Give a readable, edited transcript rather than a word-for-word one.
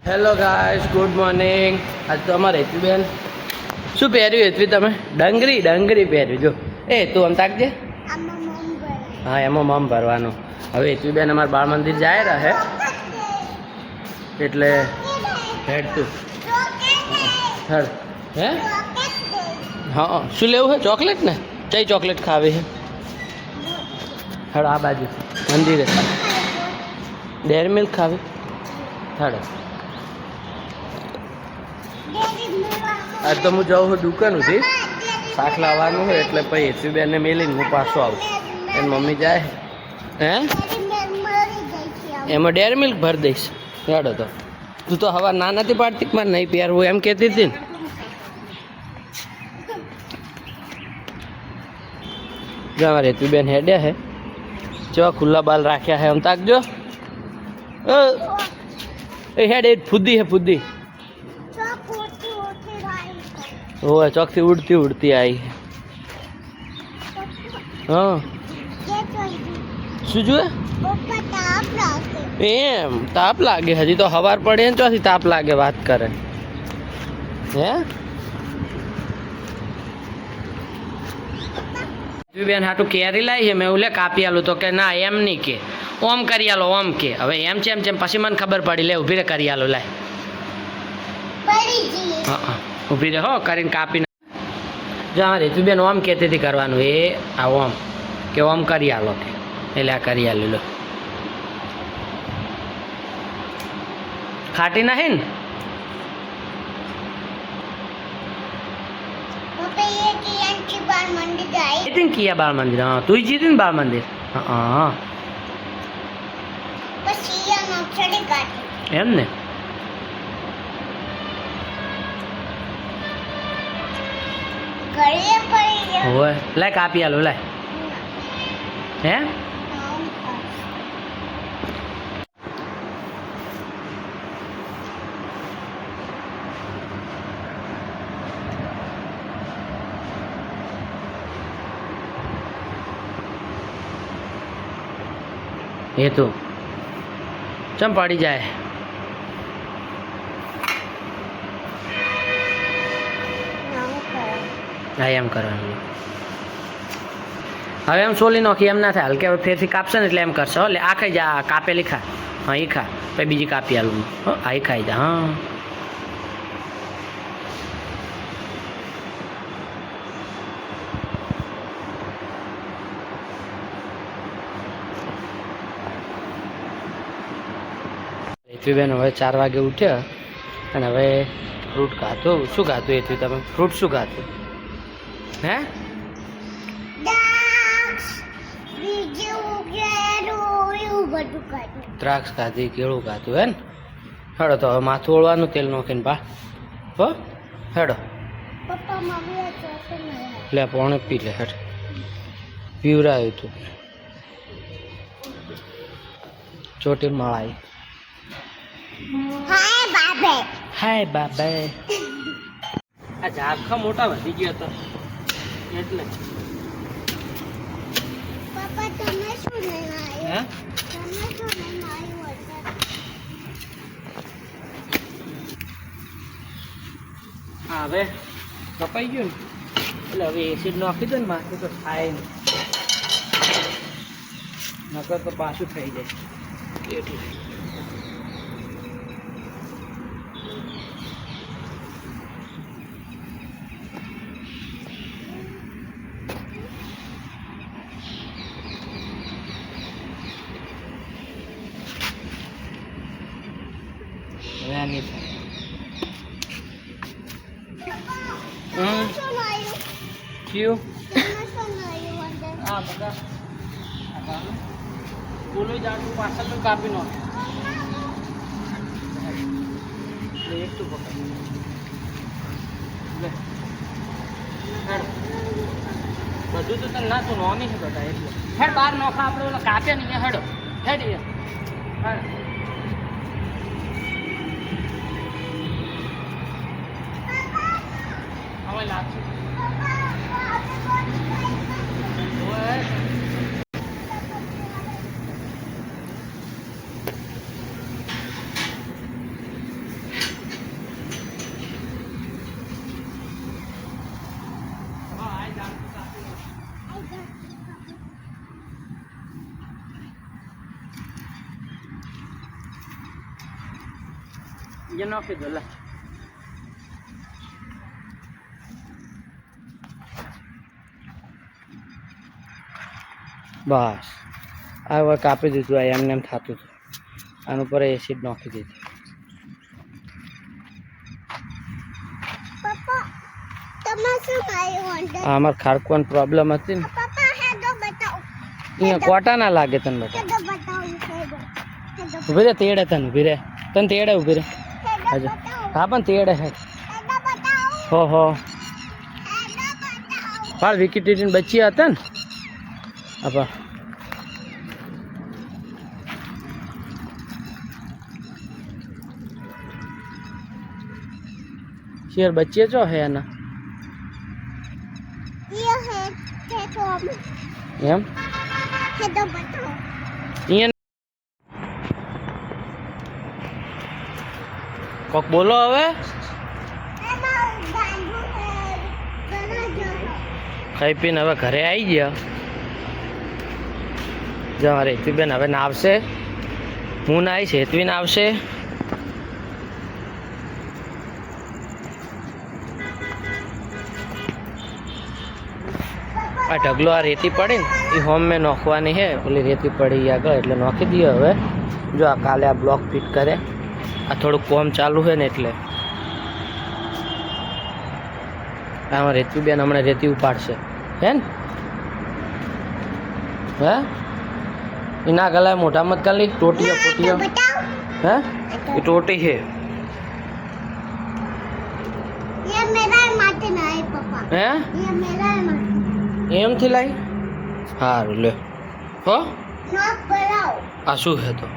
Hello guys, good morning. આજ તો અમારે હેતવીબેન શું પહેર્યું? હેતવી તમે ડંગરી પહેર્યું. જો એ તું આમ તાકજે. હા, એમાં મમ ભરવાનું. હવે હેતવીબેન અમારા બાળ મંદિર જાય રહે એટલે હેડ તું હેડ. હે હા, શું લેવું છે? ચોકલેટ ને? કઈ ચોકલેટ ખાવી છે? હેડ આ બાજુ મંદિરે. ડેરી મિલ્ક ખાવી? હેડ. આજ તો હું જાઉં છું દુકાન સુધી, શાક લાવવાનું હોય એટલે પછી હેતવીબેનને મેલીને હું પાછો આવું. એની મમ્મી જાય. હે એમાં ડેરી મિલ્ક ભરી દઈશ. હેડો તો. તું તો હવા ના નથી પાડતી મારે નહીં પહેરવું એમ કહેતી હતી ને. જો અમારે હેતવીબેન હેડ્યા હે, જો ખુલ્લા બાલ રાખ્યા હે. આમ તાકજો. એ હેડ એ ફુદ્દી હે ફુદ્દી. ઓય ચોકથી ઉડતી ઉડતી આવી. હા શું જોયે? એમ તાપ લાગે? હજી તો હવાર પડે ને ચોથી તાપ લાગે વાત કરે. હે બેન હાટું કેરી લાવી છે મેં ઓલે કાપી આલું તો કે ના એમ નહીં કે ઓમ કરી આલો ઓમ કે. હવે એમ છે પછી મને ખબર પડી. લે ઊભી રે કરી આલો. લાય હા ઊભી રહે હો કરીને કાપીને. જો હા હેતવીબેન ઓમ કહેતી હતી કરવાનું. એ આ ઓમ કે ઓમ કરી આલો કે એટલે આ કરી આલું. લો ખાટી નાખી ને કિયા બાળ મંદિર. હા તું જીતી ને બાળ મંદિર. હા એમ ને. હોય લાય કાપી આલો. લાય હે એ તો ચમ પડી જાય. હા એમ કરવાનું. હવે એમ સોલી નાખી એમ ના થાય. હલકે હવે ફેરથી કાપશે ને એટલે એમ કરશે. એટલે આ ખાઈ જા. કાપેલી ખા. હા એ ખા. પછી બીજી કાપી આલું. હા એ ખાઈ જા. હા હેતવીબેન હવે 4 વાગે ઉઠ્યા અને હવે ફ્રૂટ ખાતું. શું ખાતું હેતવી તમે? ફ્રૂટ શું ખાતું? હે દ્રાક્ષ ખાધી, કેળું ખાતું હે ને. હેડો તો હવે માથું ઓળવાનું તેલ નાખીને બા. હો હેડો. લે પોણે પી લે. હેડ પીવરાયું તું ચોટી માળાઈ. હાય બાબે. આ ઝાડખા મોટા વધી ગયા તો એટલે. હે હા હવે કપાઈ ગયું ને એટલે હવે એસિડ નાખી દો ને માથું તો થાય ને. નકર તો પાછું થઈ જાય એટલે. હવે આ નહીં થાય. ક્યું હા બધા બોલો જાડું પાછળ કાપી નો એક તું પકડ. બધું તો તને ના તું નોમી છે બધા એટલે હેડ બહાર નોખા. આપણે ઓલા કાપ્યા નહીં હેડો. હેડ હેડ હવે લાગશે. ये नौकी दो ला बस आ હવે કાપી દીધું આ એમને એમ થતું હતું આનું પર એસિડ નાખી દીધી પપ્પા તમે શું કર્યું અંદર અમાર ખારકવાની પ્રોબ્લેમ હતી ને પપ્પા હેડો બતાવો અહીંયા કોટા ના લાગે તને બેટા હેડો બતાવો હેડો ઉભી રે તેડે તને તેડે ઉભી રે હેડો હજુ બતાવો હા પણ તેડે હે હેડો બતાવો હો હેડો બતાવો પાલ વિકેટ બચી હતા ને આપા शेर बच्चे जो है ना ये है तो एम હેડો બતાવો ये कोक बोलो हवे એમાં ગાંડુ છે ઘણા જણ खाई पीने हवे घरे आई गया जो हेतवीबेन हवे नावशे हूँ नाईश हेतवी नावशे आ ढगलो आ रेती पड़ी ने ये होम में नोखवानी है ओली रेती पड़ी आगे एटले नोखी दिए हवे जो आ काले आ ब्लॉक फिट करे आ थोड़ું काम चालू है ने एटले आमां रेतीबेन हमणे रेती उपाड़शे है ने हे इना गला मोटा मत कर ली टोटिया पोटिया બતાવો है ये टोटी है ये मेरा माटे ना है पापा हैं ये मेरा माटे एम थी लाई हारू ले हो नॉक बनाओ आ शू है तो